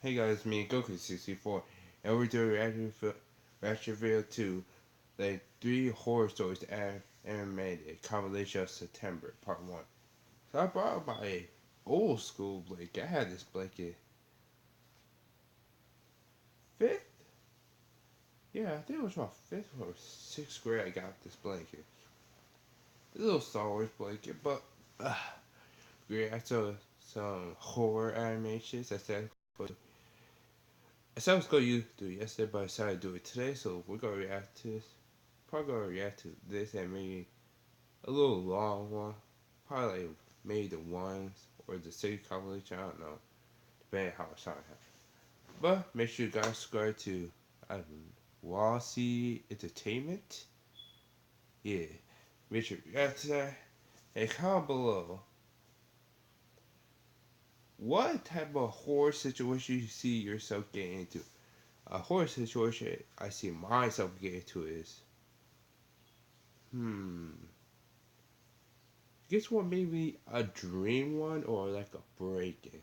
Hey guys, me and Goku64, and we're doing reaction video to the 3 horror stories animated compilation of September, part 1. So I brought my old school blanket. I had this blanket 5th? Yeah, I think it was about 5th or 6th grade I got this blanket. It's a little Star Wars blanket, but great. I saw some horror animations. I said I was going to do it yesterday, but I decided to do it today, so we're going to react to this. Probably going to react to this and maybe a little long one. Probably like maybe the ones or the city compilation, I don't know. Depending on how much time I have. But make sure you guys subscribe to Wallsy Entertainment. Yeah. Make sure you react to that. And comment below what type of horror situation you see yourself getting into. A horror situation I see myself getting into is guess what? Maybe a dream one or like a break-in,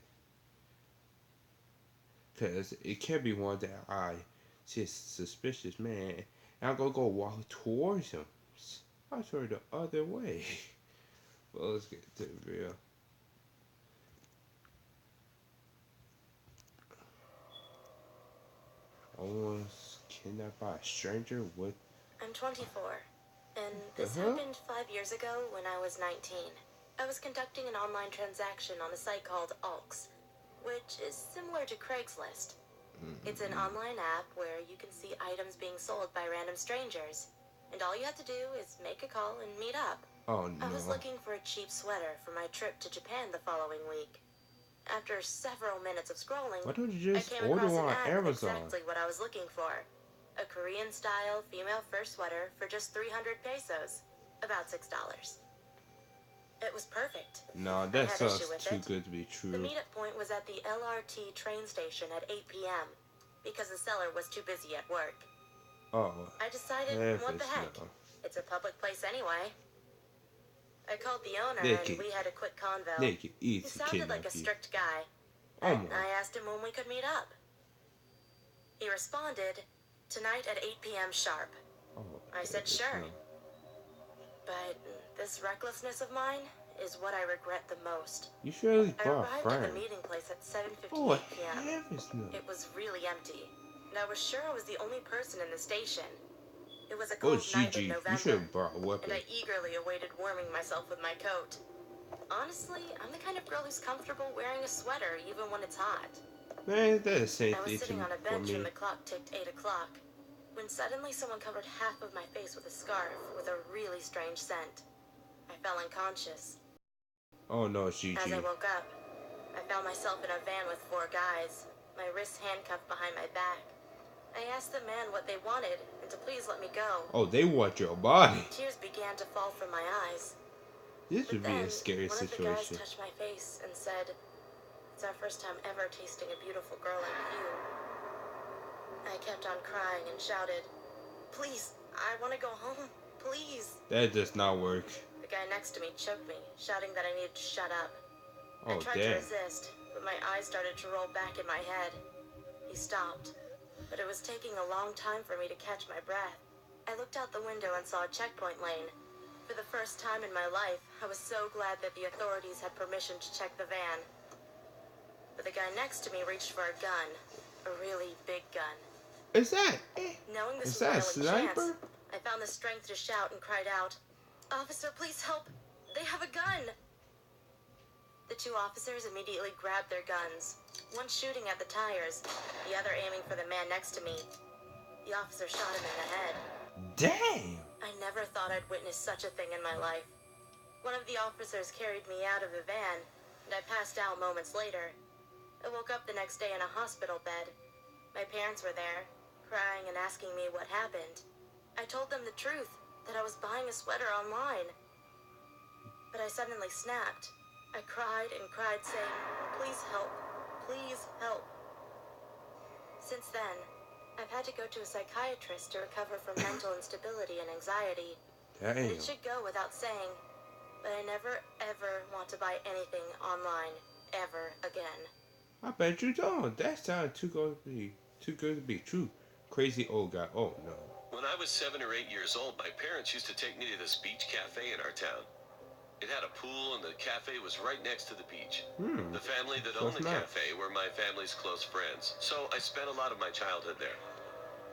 cause it can't be one that I see a suspicious man and I'm gonna go walk towards him. I turn the other way. Well, let's get to the real. Almost kidnapped by a stranger with. I'm 24, and The this hell? happened 5 years ago when I was 19. I was conducting an online transaction on a site called Alks, which is similar to Craigslist. It's an online app where you can see items being sold by random strangers, and all you have to do is make a call and meet up. Oh I was no. looking for a cheap sweater for my trip to Japan the following week. After several minutes of scrolling, Why don't you I just came order across an one on ad with Amazon? exactly what I was looking for. A Korean-style female fur sweater for just 300 pesos, about $6. It was perfect. No, I that had issue sounds with too it. good to be The true. meetup point was at the LRT train station at 8 p.m. because the seller was too busy at work. Oh, I decided, what the heavens heck? no. It's a public place anyway. I called the owner They and can, we had a quick convo. they can He easily sounded like kidnap a you. strict guy. Almost. I asked him when we could meet up. He responded, tonight at 8 p.m. sharp. Oh, I said sure. no. But this recklessness of mine is what I regret the most. You surely I brought a arrived at the friend. meeting place at 7:58 Oh, p.m. heavens no. It was really empty, and I was sure I was the only person in the station. It was a Oh, cold night in GG. You should November, have brought a weapon. and I eagerly awaited warming myself with my coat. Honestly, I'm the kind of girl who's comfortable wearing a sweater even when it's hot. Man, that is the same I was thing sitting on a for bench me. when the clock ticked 8 o'clock, when suddenly someone covered half of my face with a scarf with a really strange scent. I fell unconscious. Oh no, GG. As I woke up, I found myself in a van with 4 guys, my wrists handcuffed behind my back. I asked the man what they wanted and to please let me go. Oh, they want your body. Tears began to fall from my eyes. This But would be then, a scary one of the guys situation. touched my face and said, "It's our first time ever tasting a beautiful girl like you." I kept on crying and shouted, "Please, I want to go home, please." That does not work. The guy next to me choked me, shouting that I needed to shut up. I Oh, tried to damn. resist, but my eyes started to roll back in my head. He stopped, but it was taking a long time for me to catch my breath. I looked out the window and saw a checkpoint lane. For the first time in my life, I was so glad that the authorities had permission to check the van. But the guy next to me reached for a gun, a really big gun. Is that? Knowing this Is was my that a only sniper? chance, I found the strength to shout and cried out, "Officer, please help! They have a gun!" The 2 officers immediately grabbed their guns, one shooting at the tires, the other aiming for the man next to me. The officer shot him in the head. Damn. I never thought I'd witness such a thing in my life. One of the officers carried me out of the van, and I passed out moments later. I woke up the next day in a hospital bed. My parents were there, crying and asking me what happened. I told them the truth, that I was buying a sweater online. But I suddenly snapped. I cried and cried, saying, "Please help, please help." Since then, I've had to go to a psychiatrist to recover from mental instability and anxiety. Damn. And it should go without saying, but I never ever want to buy anything online, ever again. I bet you don't. That sounds too good to be true. Crazy old guy. Oh no. When I was 7 or 8 years old, my parents used to take me to this beach cafe in our town. It had a pool and the cafe was right next to the beach. Hmm. The family that So owned it's the not. cafe were my family's close friends, so I spent a lot of my childhood there.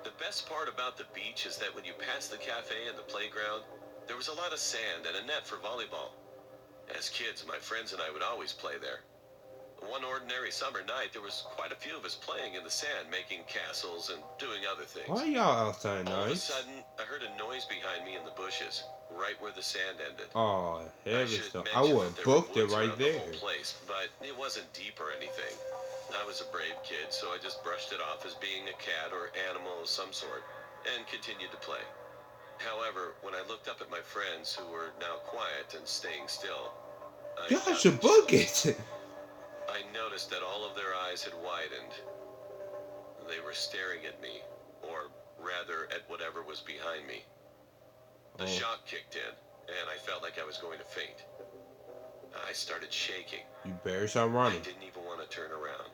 The best part about the beach is that when you passed the cafe and the playground, there was a lot of sand and a net for volleyball. As kids, my friends and I would always play there. One ordinary summer night, there was quite a few of us playing in the sand, making castles and doing other Why things. y'all outside All of a nights? sudden, I heard a noise behind me in the bushes, right where the sand ended. Oh, I heavy should stuff. I mention would that have there were booked it woods right around the whole there. place, but it wasn't deep or anything. I was a brave kid, so I just brushed it off as being a cat or animal of some sort, and continued to play. However, when I looked up at my friends, who were now quiet and staying still, I Y'all got the should book chills. it. I noticed that all of their eyes had widened. They were staring at me, or rather at whatever was behind me. The Oh, shock kicked in, and I felt like I was going to faint. I started shaking. you better start I running. didn't even want to turn around.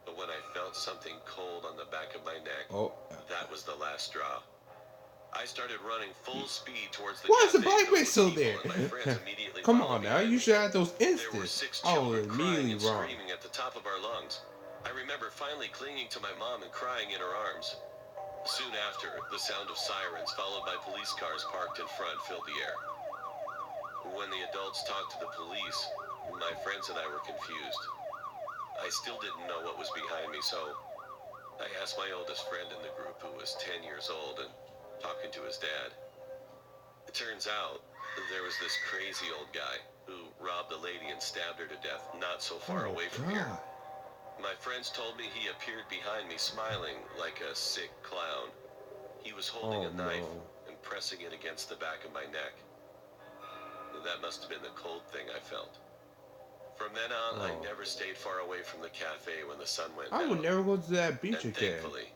But when I felt something cold on the back of my neck, Oh, that was the last straw. I started running full speed towards the why is the cafe bike filled race with still people, there? and my friends immediately Come followed on now, behind you me. should have those There were instants. 6 I would children crying immediately and run. screaming at the top of our lungs. I remember finally clinging to my mom and crying in her arms. Soon after, the sound of sirens, followed by police cars parked in front, filled the air. When the adults talked to the police, my friends and I were confused. I still didn't know what was behind me, so I asked my oldest friend in the group, who was 10 years old and talking to his dad. It turns out there was this crazy old guy who robbed a lady and stabbed her to death not so far Oh away from here. God. My friends told me he appeared behind me smiling like a sick clown. He was holding Oh a knife no. and pressing it against the back of my neck. That must have been the cold thing I felt. From then on, I Oh. never stayed far away from the cafe when the sun went I would down. never go to that beach And again. thankfully,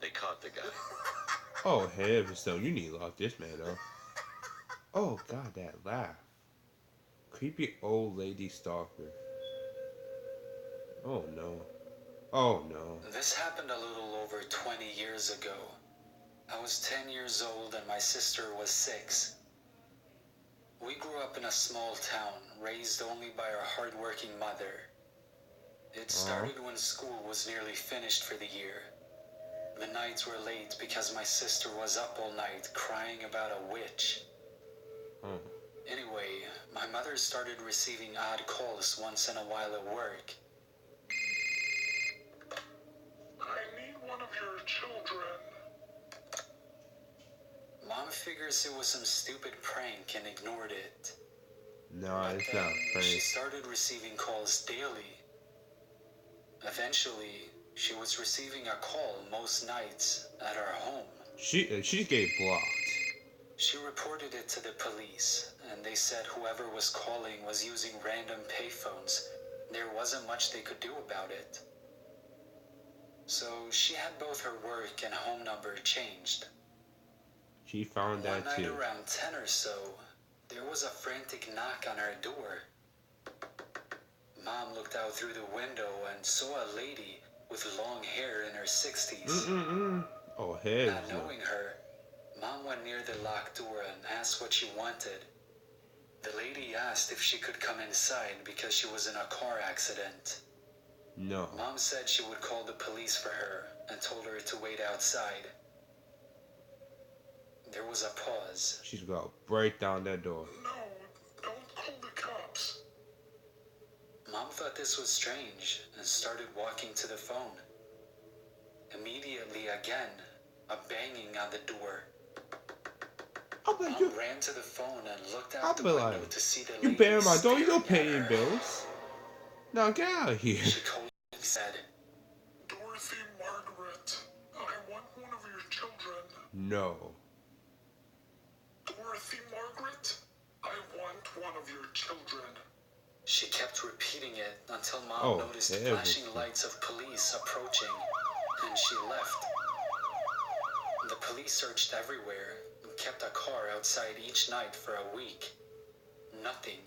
they caught the guy. Oh heavens no, you need to lock this man up. Oh God, that laugh. Creepy old lady stalker. Oh no. Oh no. This happened a little over 20 years ago. I was 10 years old and my sister was 6. We grew up in a small town, raised only by our hardworking mother. It started when school was nearly finished for the year. The nights were late because my sister was up all night crying about a witch. Oh. Anyway, my mother started receiving odd calls once in a while at work. I need one of your children. Mom figures it was some stupid prank and ignored it. No, But it's then not she prank. started receiving calls daily. Eventually, she was receiving a call most nights at our home. She get blocked. She reported it to the police, and they said whoever was calling was using random payphones. There wasn't much they could do about it. So she had both her work and home number changed. She found One that night too. around 10 or so, there was a frantic knock on her door. Mom looked out through the window and saw a lady with long hair in her 60s. Oh heavens Not no. knowing her, Mom went near the locked door and asked what she wanted. The lady asked if she could come inside because she was in a car accident. No. Mom said she would call the police for her and told her to wait outside. There was a pause. She's gonna break down that door. No, don't call the cops. Mom thought this was strange and started walking to the phone. Immediately again, a banging on the door. I'll be Mom you. ran to the phone and looked I'll out the be window like, to see the you lady better my door. staring You're at paying her. bills. Now get out of here. She coldly said, Dorothy Margaret, I want one of your children. No. Dorothy Margaret, I want one of your children. She kept repeating it until Mom Oh, noticed heavens. flashing lights of police approaching, and she left. The police searched everywhere and kept a car outside each night for a week. Nothing.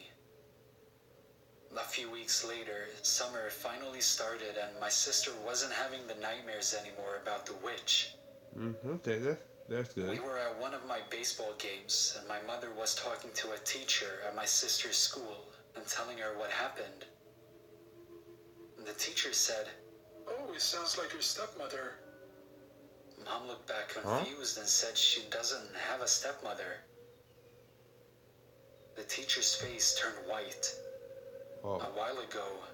A few weeks later, summer finally started and my sister wasn't having the nightmares anymore about the witch. Okay, that's We good. were at one of my baseball games and my mother was talking to a teacher at my sister's school and telling her what happened. And the teacher said, Oh, it sounds like your stepmother. Mom looked back Huh? confused and said she doesn't have a stepmother. The teacher's face turned white. Oh, A while ago,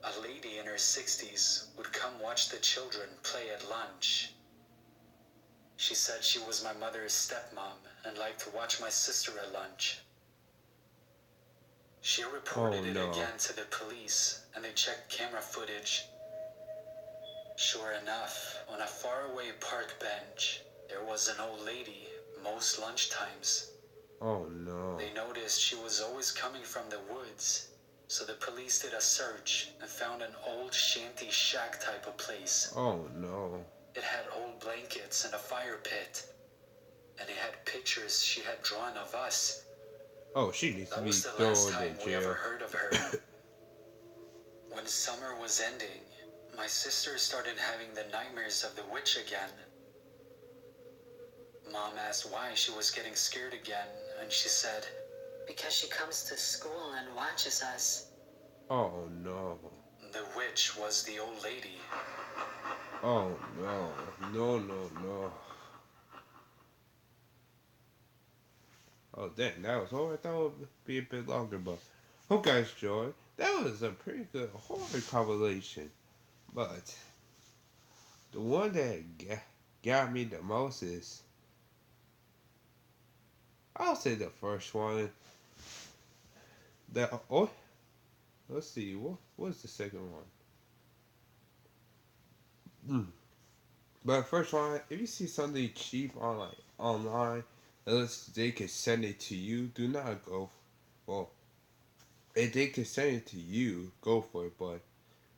a lady in her 60s would come watch the children play at lunch. She said she was my mother's stepmom and liked to watch my sister at lunch. She oh reported it no. again to the police and they checked camera footage. Sure enough, on a faraway park bench, there was an old lady most lunchtimes. Oh no. They noticed she was always coming from the woods, so the police did a search and found an old shanty shack type of place. Oh no. It had old blankets and a fire pit, and it had pictures she had drawn of us. Oh, she needs to That be was the last thrown time in we ever jail. heard of her. When summer was ending, my sister started having the nightmares of the witch again. Mom asked why she was getting scared again, and she said, Because she comes to school and watches us. Oh no. the witch was the old lady. Oh no. No, no, no. Oh dang, that was horror. I thought it would be a bit longer, but hope guys enjoyed. That was a pretty good horror compilation. But the one that got me the most is, I'll say the first one. That oh, let's see, what's the second one? But first one, if you see something cheap on like online, unless they can send it to you, do not go. Well, if they can send it to you, go for it. But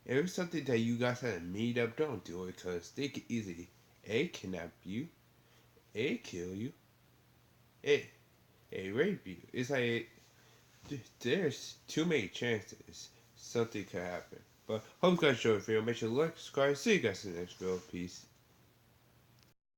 if it's something that you guys had to meet up, don't do it because they can easily A, kidnap you, A, kill you, A, rape you. It's like there's too many chances something could happen. But hope you guys enjoyed the video. Make sure to like, subscribe, see you guys in the next video. Peace.